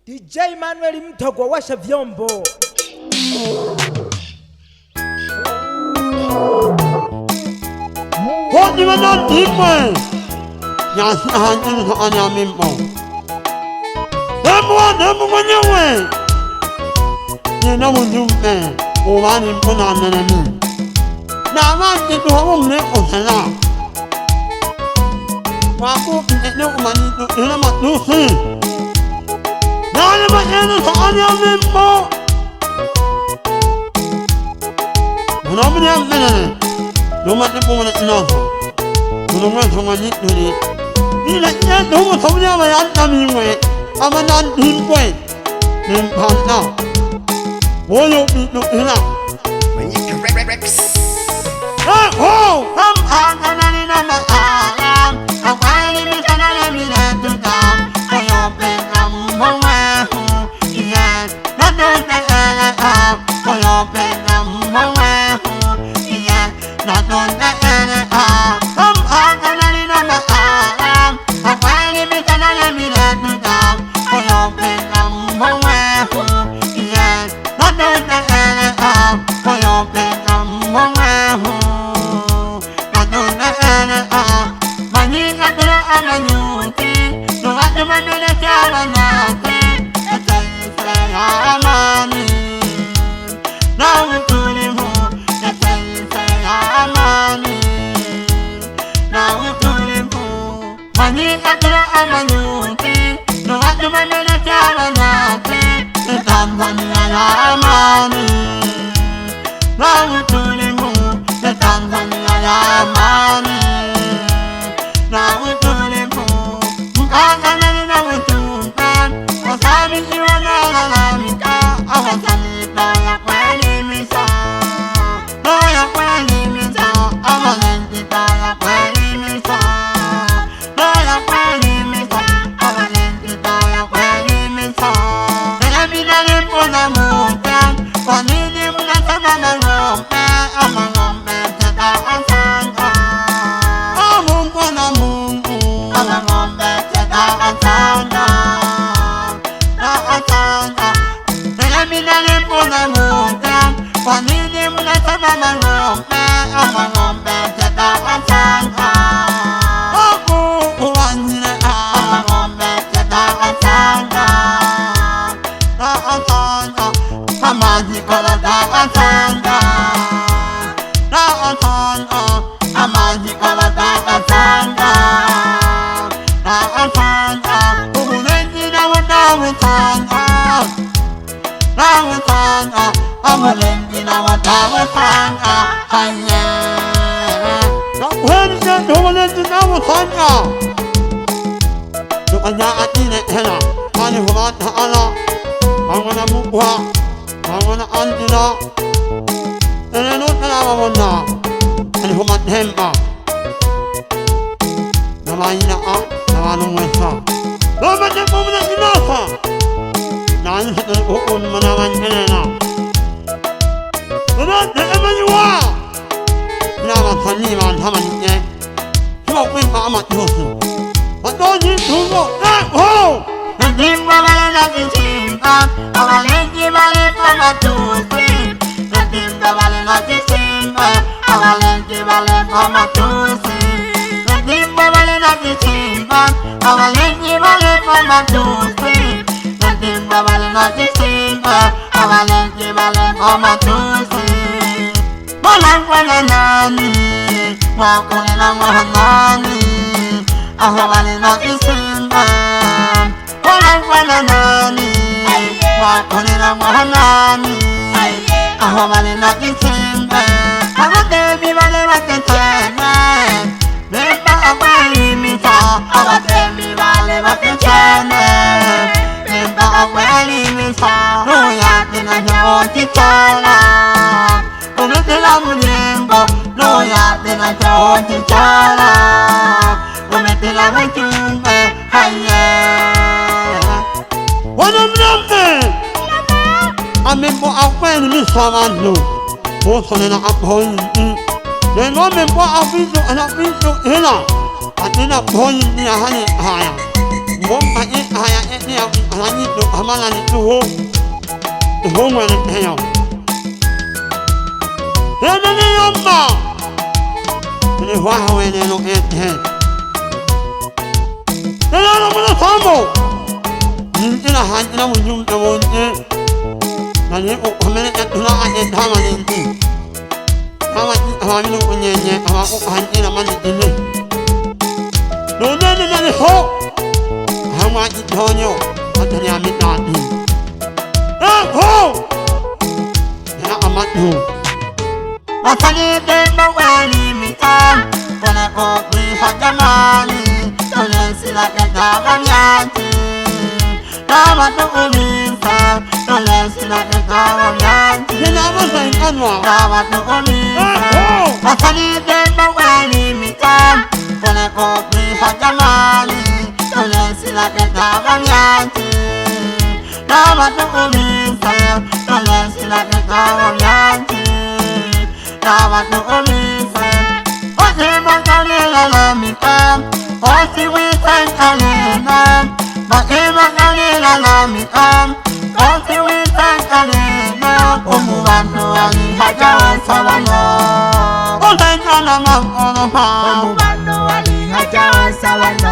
DJ Manuel Mtogwa washa vyombo. Hodi wanadikwe Nyasi hanjini soanya mimpo Demu mwenyewe Nina mujumbe Uwani mpuna nanani Na waki tuhamu mleko sana Waku kitene umanitu ina matusi Nani majeni soanya mimpo Manamu niya mwenye Numa tipu mwana inaso Nunga songa nituni Nila iya nunga songa mayanta mingwe Ama nan himpwe Nimpanta Woyo pitu ina Ho! Hampanta nani nama alam Akwali mitana na minatukam Ayo peka mwahu Iyan Natunda alam Ayo peka mwahu Iyan Natunda alam Hampanta nani nama alam Akwali mitana na minatukam Ayo peka mwahu Iyan Natunda alam Ayo peka mwahu Samando, both on an appointment. Then one member of it and a piece of Hena, and then a point near Honey Higher. ผมไปหายเนี่ยหายนี่ตัวทำอะไรนี่ตัวหัวมันเหี่ยวเฮ้ยนี่ยอมมานี่หัวเขาเนี่ยลูกเอ็ดเฮ้ยนี่เราไม่ต้องทำบ่ยิ่งที่เราหายที่เราไม่ยุ่งกับมันเนี่ยนั่นนี่โอ้ทำไมเนี่ยตัวเราเอ็ดทำอะไรนี่ทำอะไรทำอะไรลูกเนี่ยทำอะไรโอ้หายที่เรามันนี่นี่โดนเนี่ยนี่โหทำอะไรที่เขาเนี่ยอันนี้ไม่ได้ที่โหเนี่ยอามัดอยู่ว่าทะเลเดินมาเวลีมิตาคนละก็มีหักกันมาลีตัวเล่นสิละกันตาบางอย่างที่น้ำมันต้องมีสาวตัวเล่นสิละกันตาบางอย่างที่น้ำมันใส่กันหรอน้ำมันต้องมีสาวว่าทะเลเดินมาเวลีมิตาคนละก็มีหักกันมาลีตัวเล่นสิละกันตาบางอย่างที่น้ำมันต้องมีสาวตัวเล่นสิละกันตาบางอย่างที่น้ำมันต้องมีสาวโอ้ยมันจะเลี้ยงเราไม่ตามโอ้ชีวิตฉันจะเลี้ยงน้ำมันจะเลี้ยงเราไม่ตามโอ้ชีวิตฉันจะเลี้ยงน้ำโอ้หมู่บ้านตัวนี้หายใจสวรรค์โอ้เล่นกันน้ำมันโอ้น้ำมันโอ้หมู่บ้านตัวนี้หายใจสวรรค์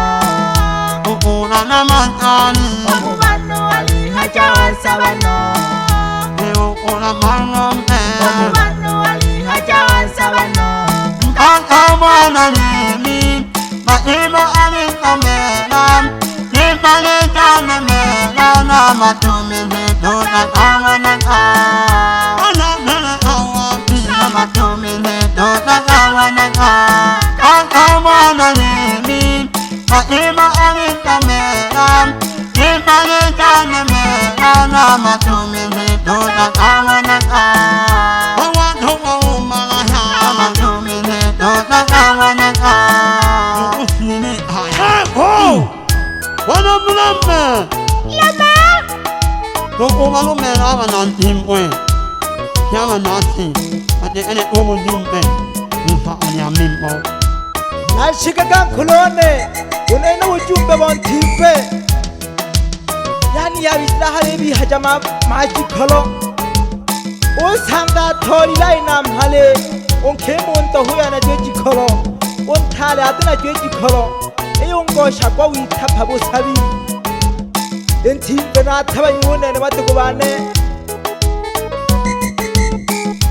โอ้โหน้ำมันอันนี้โอ้หมู่บ้านตัวนี้หายใจสวรรค์โอ้โหน้ำมันน้ำแข็งโอ้หมู่บ้านตัวนี้หายใจสวรรค์ข้างเขาบ้านนี้มีมามาอันนี้ก็แม่น้ำที่มาเลี้ยงกันแม่น้ำมาทุ่มเงินดูนักเอานักเอานักเอาพี่มาทุ่มเงินดูนักเอานักเอาข้างเขาบ้านนี้มีมาอันนี้ก็แม่น้ำที่มาเลี้ยงกันแม่น้ำมาทุ่มเงินดูนักเอานักเอาเพราะว่าทุกคนมาละหามาทุ่มเงินดูนักเอานักเอานี่หายโอ้วันนั้นมันละแม่ลูกโอ้มาลูกแม่เรามันนอนทิมเว้ยยังมันนอนทิมอันนี้โอ้มันยุ่งเป็นมีฟ้าอันนี้มิมโอนาชิกกังคุโลเน่วันนี้เราจุ่มไปบนทิมเป้ยานี่ยาวิสระฮาเลบีฮัจมามาจิขโลโอ้สังกาทอริไลนามฮาเลองเคมุนโตหุยานะเจจิขโลองทาเลอัตนะเจจิขโลเอองโกชักว่าวิทับพาบุสาบีเอ็นทีมเป็นอาทบายงูเนี่ยนวัตถุบานเนี่ย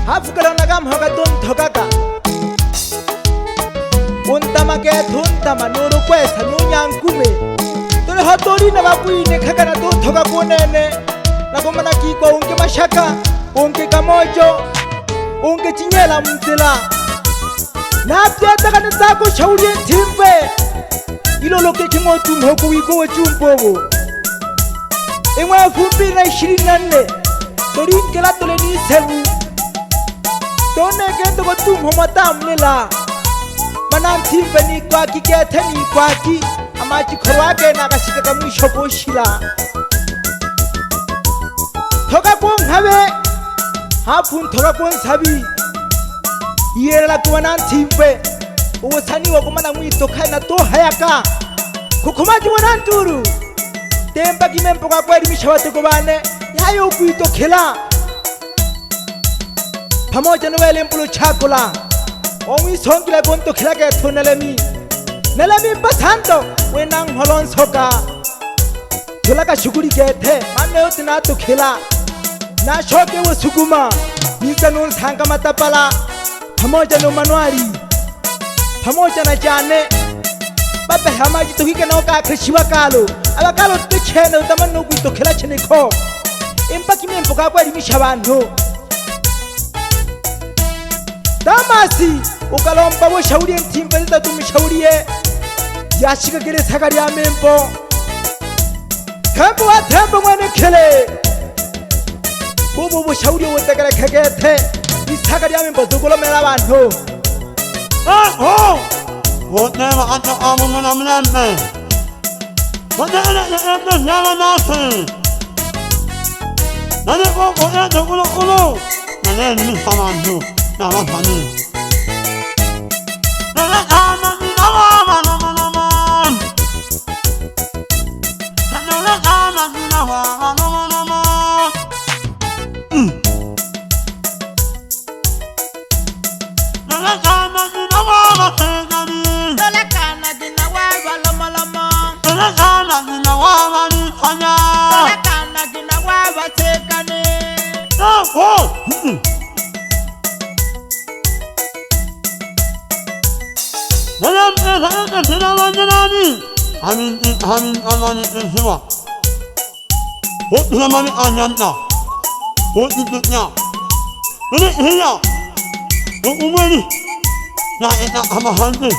ฮาฟุกลอนากามฮอกาตุนทอกากาอุนตามาเกทุนตามานูรุเควสนูยังกุเมตัวเฮาตัวนี้นะว่ากุยเนี่ยขกานาตุทอกากุเนี่ยเนี่ยนักมันกีโกอุนเกมาชักกาอุนเกกามโจอุนเกจิเนลามุนเตลานับเจ้าตะกันตากุชาวเรียนทีมเป้อีโลโลเกคิโมตุมฮกุวิโกจุมโปโกเอ็งว่าฟุ้งปีนชิรินันเน่ตัวนี้เกล้าตัวเล่นี้เซบูตัวเนี่ยแกตัวตุ้มหัวตามเนี่ยล่ะมันนั่นทีมเป็นอีกว่ากี่แกเทนอีกว่ากี่อามาจิขวาแกนักสิกกามุชโบชิลาทอกากงฮาเวฮาฟุนทอกากงซาบีเยระตัวนั่นทีมเป็นโอ้สันนิวกุมันนั่งมีตัวใครน่ะตัวหายากาคุคุมาจิวันนั้นตูรูเต็มปากกิเมนปกากวยดิมิชาวตุกบานเน่ยาโยกุยโตเคลาพามอจันเวลิมปุลุชาโกลาองวิสองกิลากุนโตเคลาเกทุนเนลมีบัสันโตเวนังฮอลอนโซกาทุลากาชุกุริเกเทมันเนอตนาโตเคลานาโชเกวสุกุมามิจันุนสังกามาตาปลาพามอจันโนมานวารีพามอจันอาจารย์เน่ป้าเปหามาจิตุกิเกนโอกาคริชิวากาโลอาลากาโลตุเชนโอตมันโนกุยโตเคลาเชเนโคเอ็มปากิเมนปกากวยดิมิชาวานโนดามาซีโอกาลอมปาวชาวเรียนทีมเป็นตัวตุมิชาวเรียยาชิกเกเรสักการยาเมนโปเทมปัวเทมปัวเนเคเลบูชาวเรียวันตะกระเคเกเทดิสักการยาเมนโปตุโกลเมลาวันโนโอ้วันนี้มาอันตรายมันน้ำมันแม่วันนี้เนี่ยเนี่ยมันน่าสินั่นเองก็วันนี้จะกุลนั่นเองมีสมาธิน่ารักจังนั่นเองมันมีน้ำมัน wabasekane Nako Dalam saya tidak menjalani Amin Allah semua Hot nama ni anjana Hot itutnya Ini hiya Umur ni Nak enak sama hantu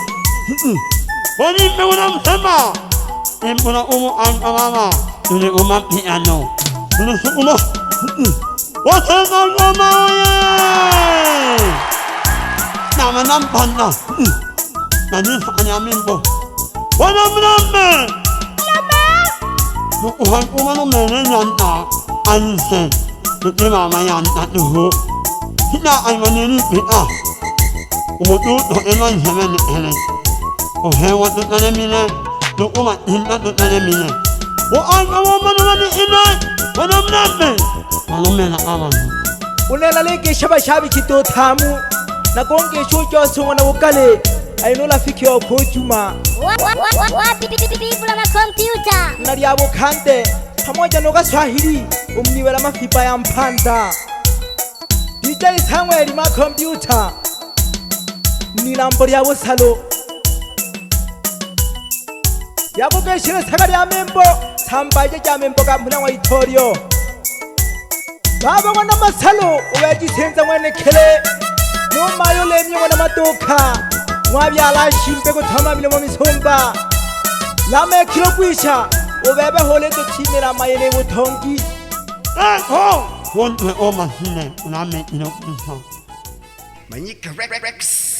Ini mengenam sama Ini pun umur mama Ini umur piano Ini umur Wasakan mama Nama nampan lah Nanti hanya mimpi. Wana menampe. Tuhan umano menyanyi anse. Tuhan mama yang tak tahu. Kita akan menjadi kita. Umutu Tuhan semen ini. Oh hewan Tuhan ini. Tuhan mat kita Tuhan ini. Tuhan kamu menjadi ini. Wana menampe. Wana menampe. Unela leke shabashi kito tamu. Nagonge shojo songona ukale. Aino rafiki wa kujuma wapi bibula makompyuta nali abo kande pamoja no Gaswahili umniwela mafipa ya mpanda DJ Samuel makompyuta nilambo lyabo salo yabo keshira sagari ya membo sambaje ya membo kampuna wa Itorio baba wana masalo uyajisenza mwene kele no mayo lemye wana madoka Mwabyala shimpe kuthoma milimo misumba Lame kilo kwisha Ubebe hole to chimera mayele butongi Ho! Won't we all machine? Lame kilo kwisha Manyika Rex.